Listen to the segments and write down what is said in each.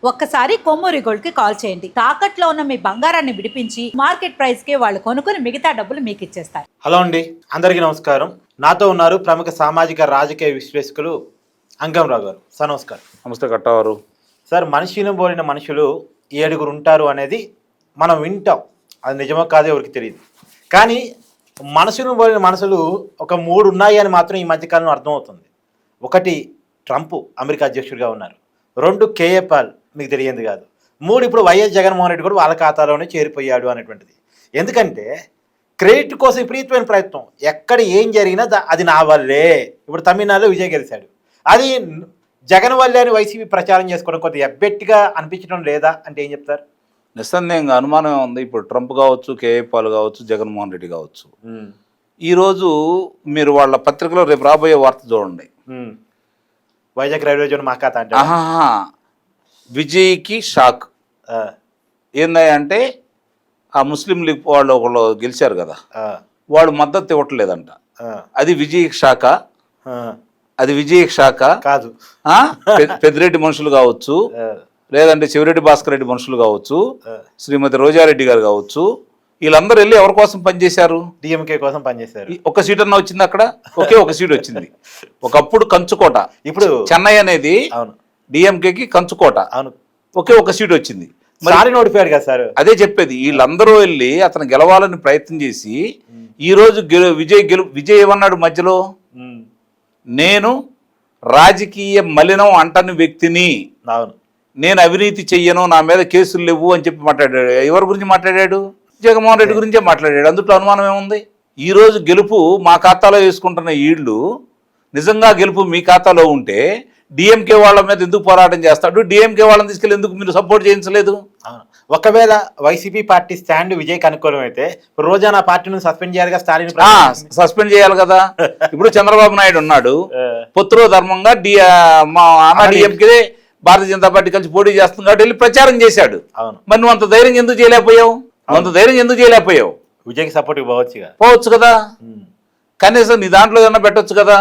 ఒక్కసారి కొమ్మూరి గోల్డ్ కి కాల్ చేయండి. తాకట్లో ఉన్న మీ బంగారాన్ని విడిపించి మార్కెట్ ప్రైస్ కి వాళ్ళు కొనుక్కుని మిగతా డబ్బులు మీకు ఇచ్చేస్తారు. హలో అండి, అందరికీ నమస్కారం. నాతో ఉన్నారు ప్రముఖ సామాజిక రాజకీయ విశ్లేషకులు అంగంరావు గారు. సార్ నమస్కారం. నమస్తే కట్టవారు. సార్, మనిషిని పోలిన మనుషులు 7 ఉంటారు అనేది మనం వింటాం. అది నిజమో కాదో ఎవరికి తెలియదు. కానీ మనసును పోలిన మనుషులు ఒక 3 ఉన్నాయి అని మాత్రం ఈ మధ్యకాలంలో అర్థమవుతుంది. 1 ట్రంప్ అమెరికా అధ్యక్షుడిగా ఉన్నారు. 2 కేఏ పాల్, మీకు తెలియంది కాదు. 3 ఇప్పుడు వైఎస్ జగన్మోహన్ రెడ్డి కూడా వాళ్ళ ఖాతాలోనే చేరిపోయాడు అనేటువంటిది. ఎందుకంటే క్రెడిట్ కోసం విపరీతమైన ప్రయత్నం. ఎక్కడ ఏం జరిగినా అది నా వల్లే. ఇప్పుడు తమిళనాడులో విజయ్ గెలిచాడు, అది జగన్ వల్లే అని వైసీపీ ప్రచారం చేసుకోవడం కొద్దిగా ఎబ్బెట్టిగా అనిపించడం లేదా అంటే ఏం చెప్తారు? నిస్సందేహంగా అనుమానం ఉంది. ఇప్పుడు ట్రంప్ కావచ్చు, కేఏ పాల్ కావచ్చు, జగన్మోహన్ రెడ్డి కావచ్చు, ఈరోజు మీరు వాళ్ళ పత్రికలో రేపు రాబోయే వార్త చూడండి. వైజాగ్ రైల్వే జోన్ మా ఖాతా అంటే విజయ్కి షాక్ ఏందంటే ఆ ముస్లిం లీగ్ వాళ్ళు ఒకళ్ళు గెలిచారు కదా, వాడు మద్దతు ఇవ్వట్లేదంట. అది విజయ్కి షాక? అది విజయ్కి షాక కాదు. పెద్దిరెడ్డి మనుషులు కావచ్చు, లేదంటే శివరెడ్డి భాస్కర్ రెడ్డి మనుషులు కావచ్చు, శ్రీమతి రోజారెడ్డి గారు కావచ్చు, వీళ్ళందరూ వెళ్ళి ఎవరి కోసం పనిచేశారు? డిఎంకే కోసం పనిచేశారు. ఒక సీట్ అన్న వచ్చింది అక్కడ? ఒకే ఒక సీట్ వచ్చింది. ఒకప్పుడు కంచుకోట, ఇప్పుడు చెన్నై అనేది డిఎంకేకి కంచుకోట. అవును, ఒకే ఒక సీట్ వచ్చింది. మరి నోడిపోయాడు కదా సార్. అదే చెప్పేది, వీళ్ళందరూ వెళ్ళి అతను గెలవాలని ప్రయత్నం చేసి ఈ రోజు విజయ్ ఏమన్నాడు మధ్యలో? నేను రాజకీయ మలినం అంటని వ్యక్తిని, నేను అవినీతి చెయ్యను, నా మీద కేసులు లేవు అని చెప్పి మాట్లాడాడు. ఎవరి గురించి మాట్లాడాడు? జగన్మోహన్ రెడ్డి గురించే మాట్లాడాడు. అందులో అనుమానం ఏముంది? ఈరోజు గెలుపు మా ఖాతాలో వేసుకుంటున్న వీళ్ళు నిజంగా గెలుపు మీ ఖాతాలో ఉంటే డిఎంకే వాళ్ళ మీద ఎందుకు పోరాటం చేస్తాడు? డిఎంకే వాళ్ళని తీసుకెళ్ళి ఎందుకు మీరు సపోర్ట్ చేయించలేదు? ఒకవేళ వైసీపీ పార్టీ స్టాండ్ విజయ్కి అనుకూలం అయితే రోజానా పార్టీని సస్పెండ్ చేయాలిగా స్టాలిన్? సస్పెండ్ చేయాలి కదా. ఇప్పుడు చంద్రబాబు నాయుడు ఉన్నాడు, పొత్తులో ధర్మంగా డిఎంకే భారతీయ జనతా పార్టీ కలిసి పోటీ చేస్తుంది కాబట్టి వెళ్ళి ప్రచారం చేశాడు. మరి నువ్వు అంత ధైర్యం ఎందుకు చేయలేకపోయావు? విజయ్కి సపోర్ట్ పోవచ్చు కదా, కనీసం నీ దాంట్లో ఏమన్నా పెట్టొచ్చు కదా.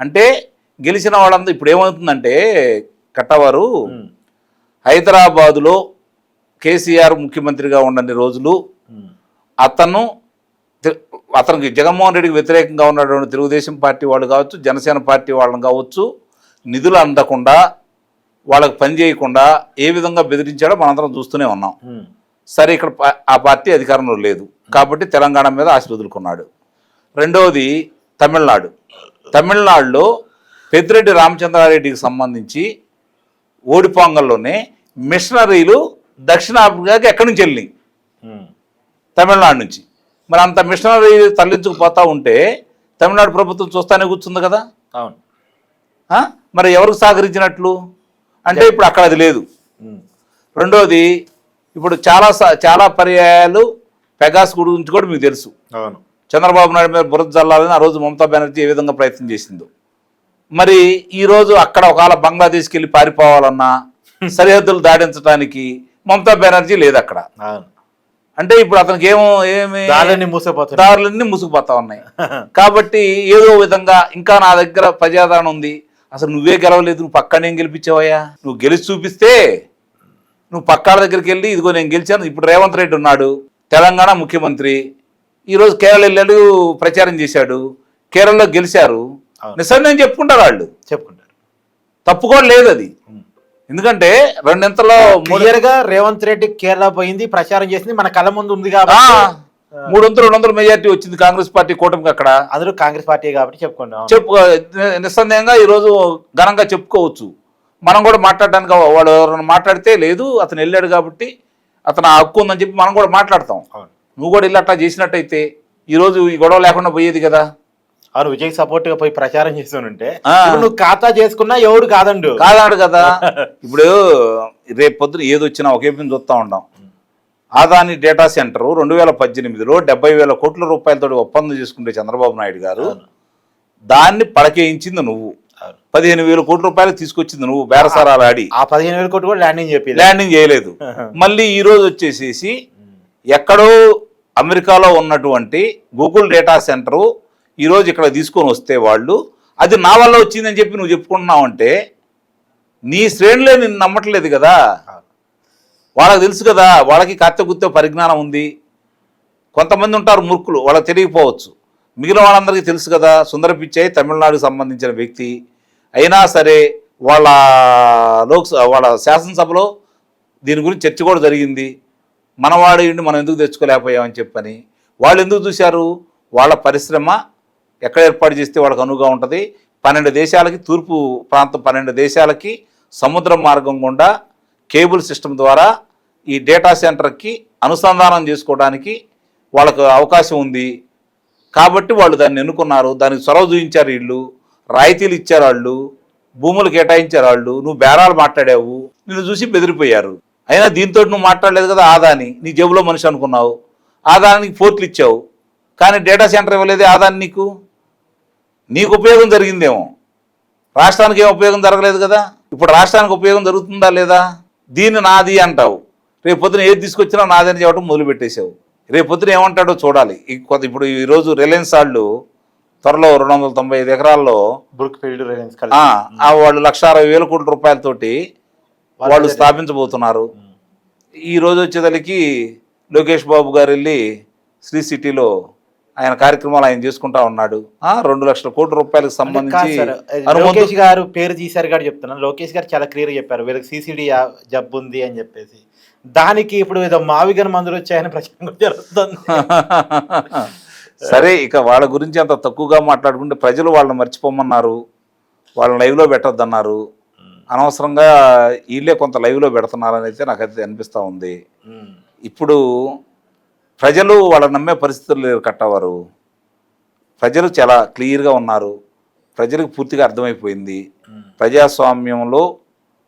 అంటే గెలిచిన వాళ్ళంతా ఇప్పుడు ఏమవుతుందంటే కట్టవారు, హైదరాబాదులో కేసీఆర్ ముఖ్యమంత్రిగా ఉండని రోజులు అతనికి జగన్మోహన్ రెడ్డికి వ్యతిరేకంగా ఉన్నటువంటి తెలుగుదేశం పార్టీ వాళ్ళు కావచ్చు, జనసేన పార్టీ వాళ్ళని కావచ్చు, నిధులు అందకుండా వాళ్ళకి పని చేయకుండా ఏ విధంగా బెదిరించాడో మనందరం చూస్తూనే ఉన్నాం. సరే, ఇక్కడ ఆ పార్టీ అధికారంలో లేదు కాబట్టి తెలంగాణ మీద ఆశ వదులుకున్నాడు. రెండవది తమిళనాడులో పెద్దిరెడ్డి రామచంద్రారెడ్డికి సంబంధించి ఓడిపోంగల్లోనే మిషనరీలు దక్షిణాఫ్రికాకి ఎక్కడి నుంచి వెళ్ళి? తమిళనాడు నుంచి. మరి అంత మిషనరీ తరలించుకుపోతా ఉంటే తమిళనాడు ప్రభుత్వం చూస్తానే కూర్చుంది కదా. అవును, మరి ఎవరికి సహకరించినట్లు? అంటే ఇప్పుడు అక్కడ అది లేదు. రెండోది, ఇప్పుడు చాలా పర్యాయాలు పెగాస్ గురించి కూడా మీకు తెలుసు. చంద్రబాబు నాయుడు మీద బురద జల్లాలని ఆ రోజు మమతా బెనర్జీ ఏ విధంగా ప్రయత్నం చేసిందో. మరి ఈరోజు అక్కడ ఒకవేళ బంగ్లాదేశ్కి వెళ్ళి పారిపోవాలన్నా సరిహద్దులు దాటించడానికి మమతా బెనర్జీ లేదు అక్కడ. అంటే ఇప్పుడు అతనికి దారులన్నీ మూసుకుపోతా ఉన్నాయి. కాబట్టి ఏదో విధంగా ఇంకా నా దగ్గర ప్రజాదరణ ఉంది, అసలు నువ్వే గెలవలేదు, నువ్వు పక్కనే గెలిపించావయ్యా, నువ్వు గెలిచి చూపిస్తే నువ్వు పక్కాడ దగ్గరికి వెళ్ళి ఇదిగో నేను గెలిచాను. ఇప్పుడు రేవంత్ రెడ్డి ఉన్నాడు, తెలంగాణ ముఖ్యమంత్రి, ఈరోజు కేరళ వెళ్ళాడు, ప్రచారం చేశాడు, కేరళలో గెలిచారు. నిజంగా చెప్పుకుంటారు, వాళ్ళు చెప్పుకుంటారు, తప్పు కూడా లేదు అది. ఎందుకంటే 2 ఇంతలో క్లియర్గా రేవంత్ రెడ్డి కేరళ పోయింది, ప్రచారం చేసింది, మన కళ్ళ ముందు ఉంది కాబట్టి 300-200 మెజార్టీ వచ్చింది కాంగ్రెస్ పార్టీ కూటమికి. అక్కడ అందరూ కాంగ్రెస్ పార్టీ కాబట్టి నిస్సందేహంగా ఈరోజు ఘనంగా చెప్పుకోవచ్చు. మనం కూడా మాట్లాడడానికి వాళ్ళు ఎవరైనా మాట్లాడితే లేదు అతను వెళ్ళాడు కాబట్టి అతను ఆ హక్కు ఉందని చెప్పి మనం కూడా మాట్లాడతాం. నువ్వు కూడా వెళ్ళి అట్లా చేసినట్టయితే ఈరోజు ఈ గొడవ లేకుండా పోయేది కదా. అవును, విజయ్ సపోర్ట్ గా పోయి ప్రచారం చేస్తుంటే నువ్వు ఖాతా చేసుకున్నా ఎవడు కాదండు కదా. ఇప్పుడు రేపు పొద్దున ఏదొచ్చినా ఒకే చూస్తూ ఉంటాం. ఆదాని డేటా సెంటర్ 2018లో 70,000 కోట్ల రూపాయలతో ఒప్పందం చేసుకుంటే చంద్రబాబు నాయుడు గారు దాన్ని పడకేయించింది నువ్వు. 15,000 కోట్ల రూపాయలు తీసుకొచ్చింది నువ్వు బేరసారాలు ఆడి. ఆ 15,000 కోట్లు కూడా ల్యాండింగ్ చేయలేదు. మళ్ళీ ఈ రోజు వచ్చేసేసి ఎక్కడో అమెరికాలో ఉన్నటువంటి గూగుల్ డేటా సెంటరు ఈరోజు ఇక్కడ తీసుకొని వస్తే వాళ్ళు అది నా వల్ల వచ్చిందని చెప్పి నువ్వు చెప్పుకుంటున్నావు అంటే నీ శ్రేణులే నిన్ను నమ్మట్లేదు కదా, వాళ్ళకి తెలుసు కదా, వాళ్ళకి కత్తెగుత్తే పరిజ్ఞానం ఉంది. కొంతమంది ఉంటారు మూర్ఖులు, వాళ్ళకి తెలియకపోవచ్చు. మిగిలిన వాళ్ళందరికీ తెలుసు కదా. సుందర పిచ్చయ్య తమిళనాడుకు సంబంధించిన వ్యక్తి అయినా సరే వాళ్ళ వాళ్ళ శాసనసభలో దీని గురించి చర్చ కూడా జరిగింది. మనవాడు మనం ఎందుకు తెచ్చుకోలేకపోయామని చెప్పని వాళ్ళు ఎందుకు చూశారు, వాళ్ళ పరిశ్రమ ఎక్కడ ఏర్పాటు చేస్తే వాళ్ళకి అనువుగా ఉంటుంది. 12 దేశాలకి, తూర్పు ప్రాంతం 12 దేశాలకి సముద్ర మార్గం గుండా కేబుల్ సిస్టమ్ ద్వారా ఈ డేటా సెంటర్కి అనుసంధానం చేసుకోవడానికి వాళ్ళకు అవకాశం ఉంది. కాబట్టి వాళ్ళు దాన్ని ఎన్నుకున్నారు, దానికి చొరవ చూపించారు. వీళ్ళు రాయితీలు ఇచ్చారు, వాళ్ళు భూములు కేటాయించారు. వాళ్ళు నువ్వు బేరాలు మాట్లాడావు, నిన్ను చూసి బెదిరిపోయారు. అయినా దీంతో నువ్వు మాట్లాడలేదు కదా. ఆదాని నీ జేబులో మనిషి అనుకున్నావు, ఆదానికి పోర్ట్లు ఇచ్చావు, కానీ డేటా సెంటర్ ఇవ్వలేదే. ఆదాని నీకు ఉపయోగం జరిగిందేమో, రాష్ట్రానికి ఏం ఉపయోగం జరగలేదు కదా. ఇప్పుడు రాష్ట్రానికి ఉపయోగం జరుగుతుందా లేదా? దీన్ని నాది అంటావు, రేపు పొద్దున ఏది తీసుకొచ్చినా నాదని చెప్పడం మొదలుపెట్టేసావు. రేపు పొద్దున ఏమంటాడో చూడాలి. ఇప్పుడు ఈరోజు రిలయన్స్ వాళ్ళు త్వరలో 295 ఎకరాల్లో వాళ్ళు 1,60,000 కోట్ల రూపాయలతోటి వాళ్ళు స్థాపించబోతున్నారు. ఈ రోజు వచ్చేదానికి లోకేష్ బాబు గారు వెళ్ళి శ్రీ సిటీలో ఆయన కార్యక్రమాలు ఆయన చేసుకుంటా ఉన్నాడు. 2 లక్షల కోట్ల రూపాయలకు సంబంధించి లోకేష్ గారు పేరు తీశారు గారు చెప్తున్నాను. లోకేష్ గారు చాలా క్లియర్ చెప్పారు, వీళ్ళకి సిసిడి జబ్బు ఉంది అని చెప్పేసి. దానికి ఇప్పుడు ఏదో మావిగన మందులు వచ్చాయని ప్రచారం జరుగుతుంది. సరే, ఇక వాళ్ళ గురించి అంత తక్కువగా మాట్లాడుకుంటే ప్రజలు వాళ్ళని మర్చిపోమన్నారు, వాళ్ళని లైవ్లో పెట్టొద్దన్నారు. అనవసరంగా వీళ్ళే కొంత లైవ్లో పెడుతున్నారని అయితే నాకైతే అనిపిస్తూ ఉంది. ఇప్పుడు ప్రజలు వాళ్ళని నమ్మే పరిస్థితులు లేరు కట్టవారు. ప్రజలు చాలా క్లియర్గా ఉన్నారు, ప్రజలకు పూర్తిగా అర్థమైపోయింది. ప్రజాస్వామ్యంలో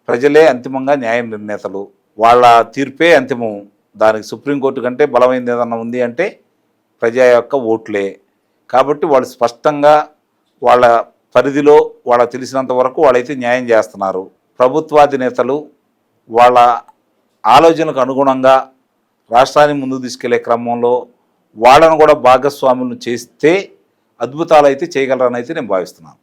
ప్రజలే అంతిమంగా న్యాయ నిర్ణేతలు, వాళ్ళ తీర్పే అంతిమం. దానికి సుప్రీంకోర్టు కంటే బలమైనది ఏదన్నా ఉంది అంటే ప్రజా యొక్క ఓట్లే. కాబట్టి వాళ్ళు స్పష్టంగా వాళ్ళ పరిధిలో వాళ్ళకి తెలిసినంత వరకు వాళ్ళైతే న్యాయం చేస్తున్నారు. ప్రభుత్వాధినేతలు వాళ్ళ ఆలోచనలకు అనుగుణంగా రాష్ట్రాన్ని ముందుకు తీసుకెళ్లే క్రమంలో వాళ్ళను కూడా భాగస్వాములను చేస్తే అద్భుతాలు అయితే చేయగలరని అయితే నేను భావిస్తున్నాను.